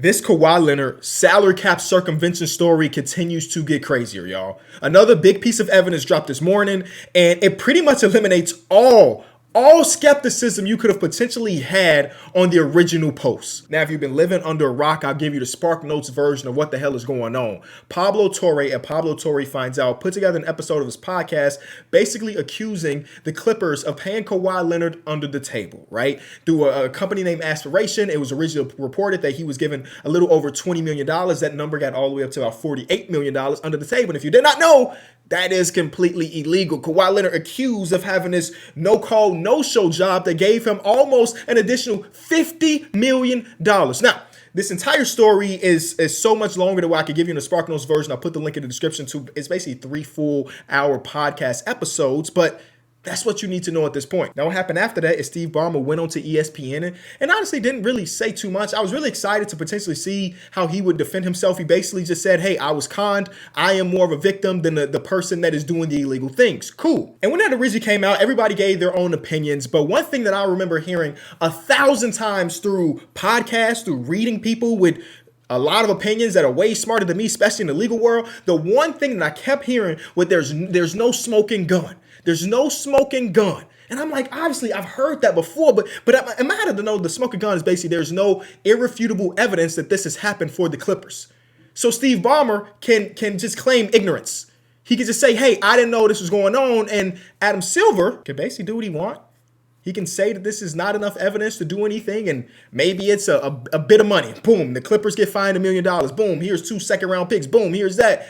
This Kawhi Leonard salary cap circumvention story continues to get crazier, y'all. Another big piece of evidence dropped this morning, and it pretty much eliminates all skepticism you could have potentially had on the original post. Now, if you've been living under a rock, I'll give you the Spark Notes version of what the hell is going on. Pablo Torre Finds Out put together an episode of his podcast basically accusing the Clippers of paying Kawhi Leonard under the table, right? Through a company named Aspiration, it was originally reported that he was given a little over $20 million. That number got all the way up to about $48 million under the table. And if you did not know, that is completely illegal. Kawhi Leonard accused of having this no-call, no-show job that gave him almost an additional $50 million. Now, this entire story is so much longer than what I could give you in the Spark Notes version. I'll put the link in the description to. It's basically 3 full-hour podcast episodes, but that's what you need to know at this point. Now, what happened after that is Steve Ballmer went on to ESPN and honestly didn't really say too much. I was really excited to potentially see how he would defend himself. He basically just said, hey, I was conned. I am more of a victim than the person that is doing the illegal things. Cool. And when that originally came out, everybody gave their own opinions. But one thing that I remember hearing 1,000 times through podcasts, through reading people with a lot of opinions that are way smarter than me, especially in the legal world, the one thing that I kept hearing was there's no smoking gun. There's no smoking gun. And I'm like, obviously, I've heard that before, but am I had to know the smoking gun is basically there's no irrefutable evidence that this has happened for the Clippers. So Steve Ballmer can just claim ignorance. He can just say, hey, I didn't know this was going on. And Adam Silver can basically do what he wants. He can say that this is not enough evidence to do anything, and maybe it's a bit of money. Boom, the Clippers get fined $1 million. Boom, here's 2 second-round picks. Boom, here's that.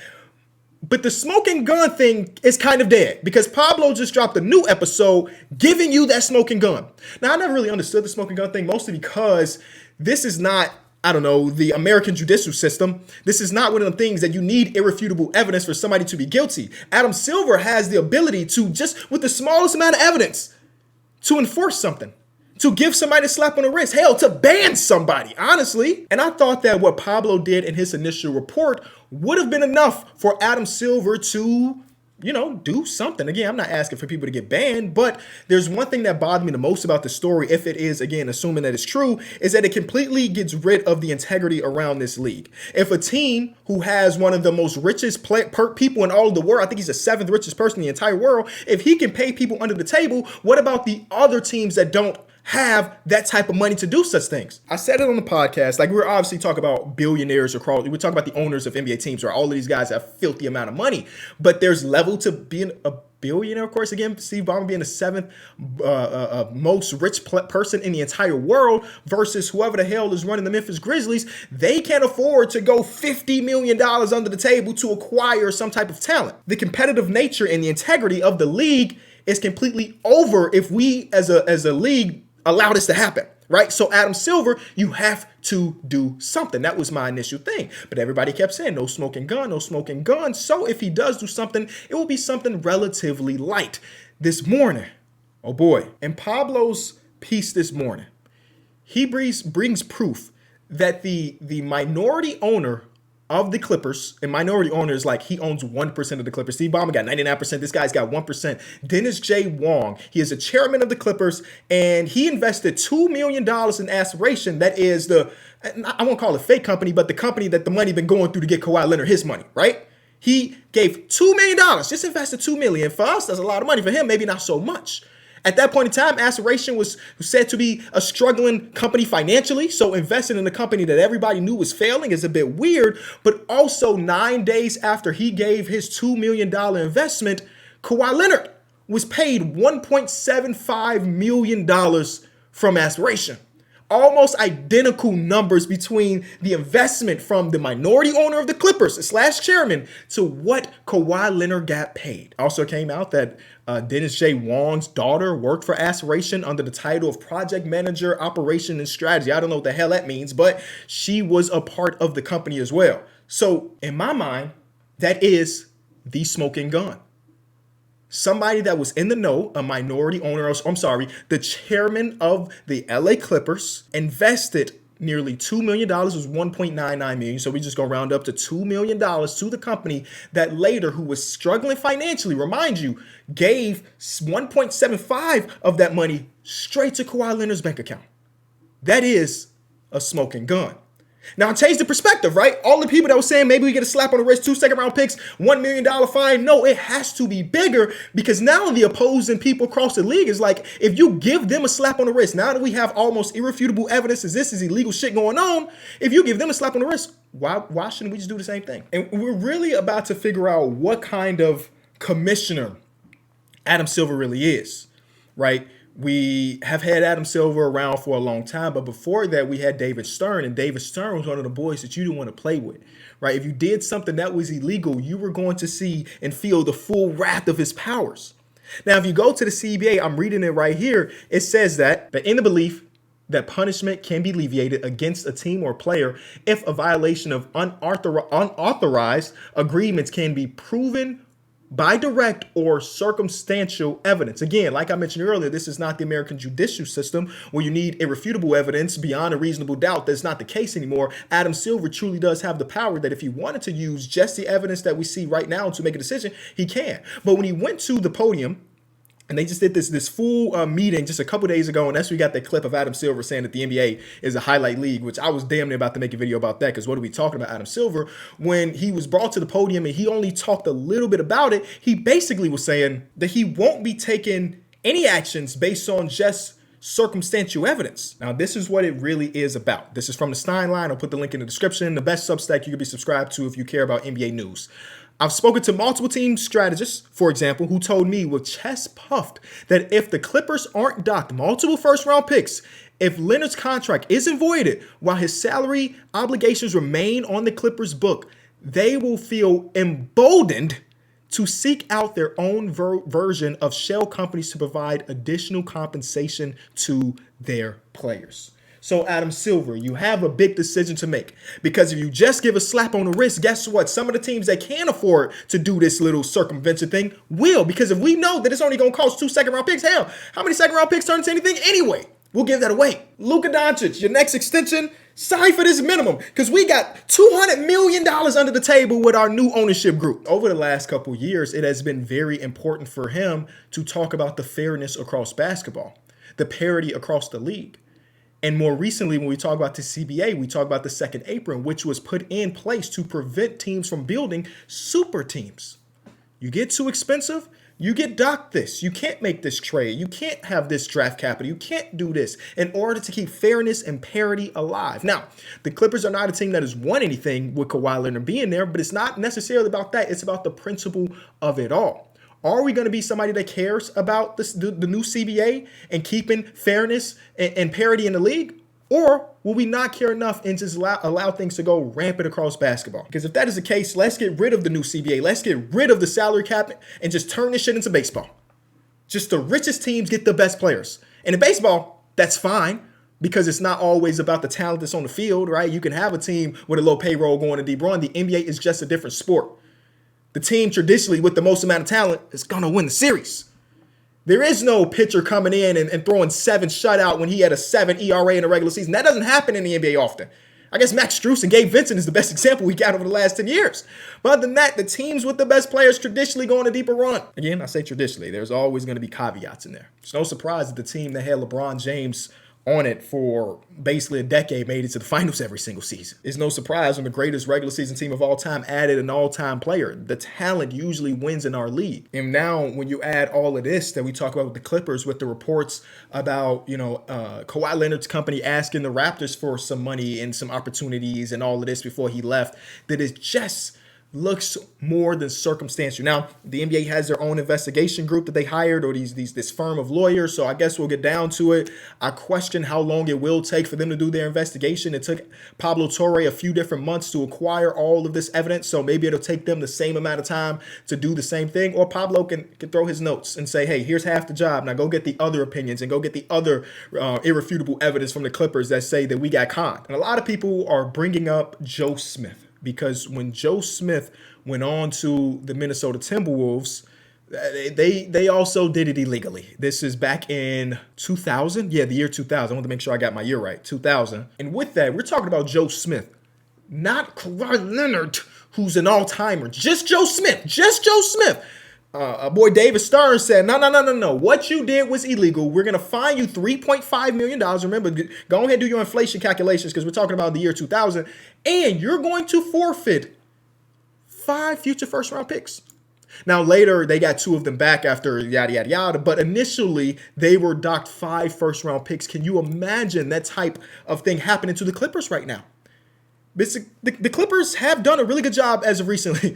But the smoking gun thing is kind of dead because Pablo just dropped a new episode giving you that smoking gun. Now, I never really understood the smoking gun thing, mostly because this is not, I don't know, the American judicial system. This is not one of the things that you need irrefutable evidence for somebody to be guilty. Adam Silver has the ability to, just with the smallest amount of evidence, to enforce something, to give somebody a slap on the wrist, hell, to ban somebody, honestly. And I thought that what Pablo did in his initial report would have been enough for Adam Silver to, do something. Again, I'm not asking for people to get banned, but there's one thing that bothered me the most about the story, if it is, again, assuming that it's true, is that it completely gets rid of the integrity around this league. If a team who has one of the most richest people in all of the world, I think he's the 7th richest person in the entire world, if he can pay people under the table, what about the other teams that don't have that type of money to do such things? I said it on the podcast, like we're obviously talking about billionaires across, we're talking about the owners of NBA teams where all of these guys have filthy amount of money, but there's level to being a billionaire, of course. Again, Steve Ballmer being the 7th most rich person in the entire world versus whoever the hell is running the Memphis Grizzlies. They can't afford to go $50 million under the table to acquire some type of talent. The competitive nature and the integrity of the league is completely over if we as a league allow this to happen, right? So Adam Silver, you have to do something. That was my initial thing. But everybody kept saying, no smoking gun, no smoking gun. So if he does do something, it will be something relatively light. This morning, oh boy, in Pablo's piece this morning, he brings proof that the minority owner of the Clippers, and minority owner is like he owns 1% of the Clippers. Steve Ballmer got 99%. This guy's got 1%. Dennis J. Wong, he is the chairman of the Clippers, and he invested $2 million in Aspiration. That is I won't call it a fake company, but the company that the money been going through to get Kawhi Leonard his money, right? He gave $2 million, just invested $2 million. For us, that's a lot of money. For him, maybe not so much. At that point in time, Aspiration was said to be a struggling company financially, so investing in a company that everybody knew was failing is a bit weird, but also 9 days after he gave his $2 million investment, Kawhi Leonard was paid $1.75 million from Aspiration. Almost identical numbers between the investment from the minority owner of the Clippers / chairman to what Kawhi Leonard got paid. Also came out that Dennis J. Wong's daughter worked for Aspiration under the title of Project Manager, Operation and Strategy. I don't know what the hell that means, but she was a part of the company as well. So in my mind, that is the smoking gun. Somebody that was in the know, a minority owner, the chairman of the LA Clippers, invested nearly $2 million, was $1.99 million. So we just go round up to $2 million to the company that later, who was struggling financially, remind you, gave 1.75 of that money straight to Kawhi Leonard's bank account. That is a smoking gun. Now, change the perspective, right? All the people that were saying maybe we get a slap on the wrist, 2 second-round picks, $1 million fine. No, it has to be bigger because now the opposing people across the league is like, if you give them a slap on the wrist, now that we have almost irrefutable evidence that this is illegal shit going on, if you give them a slap on the wrist, why shouldn't we just do the same thing? And we're really about to figure out what kind of commissioner Adam Silver really is, right? We have had Adam Silver around for a long time, but before that, we had David Stern, and David Stern was one of the boys that you didn't want to play with, right? If you did something that was illegal, you were going to see and feel the full wrath of his powers. Now, if you go to the CBA, I'm reading it right here, it says that in the belief that punishment can be alleviated against a team or player if a violation of unauthorized agreements can be proven by direct or circumstantial evidence. Again, like I mentioned earlier, this is not the American judicial system where you need irrefutable evidence beyond a reasonable doubt. That's not the case anymore. Adam Silver truly does have the power that if he wanted to use just the evidence that we see right now to make a decision, he can. But when he went to the podium, and they just did this full meeting just a couple days ago, and that's where we got that clip of Adam Silver saying that the NBA is a highlight league, which I was damn near about to make a video about that, because what are we talking about Adam Silver? When he was brought to the podium and he only talked a little bit about it, he basically was saying that he won't be taking any actions based on just circumstantial evidence. Now, this is what it really is about. This is from the Stein line. I'll put the link in the description. The best Substack you can be subscribed to if you care about NBA news. I've spoken to multiple team strategists, for example, who told me with chest puffed that if the Clippers aren't docked multiple first-round picks, if Leonard's contract isn't voided while his salary obligations remain on the Clippers' book, they will feel emboldened to seek out their own version of shell companies to provide additional compensation to their players. So Adam Silver, you have a big decision to make, because if you just give a slap on the wrist, guess what? Some of the teams that can't afford to do this little circumvention thing will, because if we know that it's only going to cost 2 second-round picks, hell, how many second-round picks turn into anything anyway? We'll give that away. Luka Doncic, your next extension, sign for this minimum, because we got $200 million under the table with our new ownership group. Over the last couple years, it has been very important for him to talk about the fairness across basketball, the parity across the league. And more recently, when we talk about the CBA, we talk about the second apron, which was put in place to prevent teams from building super teams. You get too expensive, you get docked this. You can't make this trade. You can't have this draft capital. You can't do this in order to keep fairness and parity alive. Now, the Clippers are not a team that has won anything with Kawhi Leonard being there, but it's not necessarily about that. It's about the principle of it all. Are we going to be somebody that cares about the new CBA and keeping fairness and parity in the league? Or will we not care enough and just allow things to go rampant across basketball? Because if that is the case, let's get rid of the new CBA. Let's get rid of the salary cap and just turn this shit into baseball. Just the richest teams get the best players. And in baseball, that's fine, because it's not always about the talent that's on the field, right? You can have a team with a low payroll going to deep run. The NBA is just a different sport. The team traditionally with the most amount of talent is going to win the series. There is no pitcher coming in and throwing 7 shutout when he had a 7 ERA in the regular season. That doesn't happen in the NBA often. I guess Max Strus and Gabe Vincent is the best example we got over the last 10 years. But other than that, the teams with the best players traditionally go on a deeper run. Again, I say traditionally. There's always going to be caveats in there. It's no surprise that the team that had LeBron James on it for basically a decade made it to the finals every single season. It's no surprise when the greatest regular season team of all time added an all-time player. The talent usually wins in our league. And now when you add all of this that we talk about with the Clippers, with the reports about, Kawhi Leonard's company asking the Raptors for some money and some opportunities and all of this before he left, that is just looks more than circumstantial. Now, the NBA has their own investigation group that they hired, or this firm of lawyers, so I guess we'll get down to it. I question how long it will take for them to do their investigation. It took Pablo Torre a few different months to acquire all of this evidence, so maybe it'll take them the same amount of time to do the same thing, or Pablo can throw his notes and say, hey, here's half the job. Now go get the other opinions and go get the other irrefutable evidence from the Clippers that say that we got conned. And a lot of people are bringing up Joe Smith, because when Joe Smith went on to the Minnesota Timberwolves, they also did it illegally. This is back in 2000. Yeah, the year 2000. I want to make sure I got my year right. 2000. And with that, we're talking about Joe Smith, not Kawhi Leonard, who's an all-timer. Just Joe Smith. Just Joe Smith. boy David Stern said, no, no, no, no, no. What you did was illegal. We're going to fine you $3.5 million. Remember, go ahead and do your inflation calculations because we're talking about the year 2000. And you're going to forfeit 5 future first round picks. Now, later, they got 2 of them back after yada, yada, yada. But initially, they were docked 5 first round picks. Can you imagine that type of thing happening to the Clippers right now? The Clippers have done a really good job as of recently.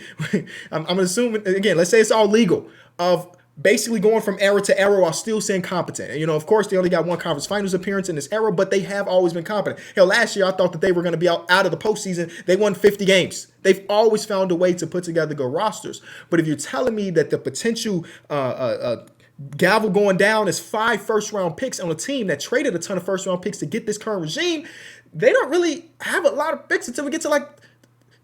I'm assuming, again, let's say it's all legal, of basically going from era to era while still staying competent. And, of course, they only got 1 conference finals appearance in this era, but they have always been competent. Hell, last year I thought that they were going to be out of the postseason. They won 50 games. They've always found a way to put together good rosters. But if you're telling me that the potential gavel going down is 5 first-round picks on a team that traded a ton of first-round picks to get this current regime, they don't really have a lot of picks until we get to like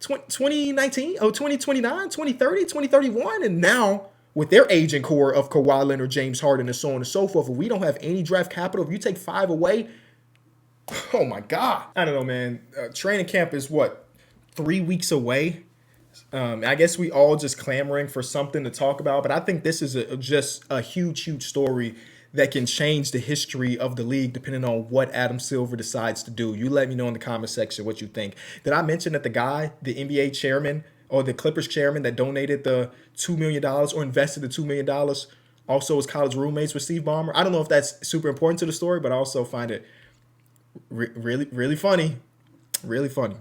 2019, 2029, 2030, 2031. And now with their aging core of Kawhi Leonard, James Harden, and so on and so forth, if we don't have any draft capital, if you take 5 away, oh my God. I don't know, man. Training camp is what, 3 weeks away? I guess we all just clamoring for something to talk about, but I think this is just a huge, huge story that can change the history of the league depending on what Adam Silver decides to do. You let me know in the comment section what you think. Did I mention that the guy, the NBA chairman or the Clippers chairman that donated the $2 million or invested the $2 million also was college roommates with Steve Ballmer? I don't know if that's super important to the story, but I also find it really, really funny. Really funny.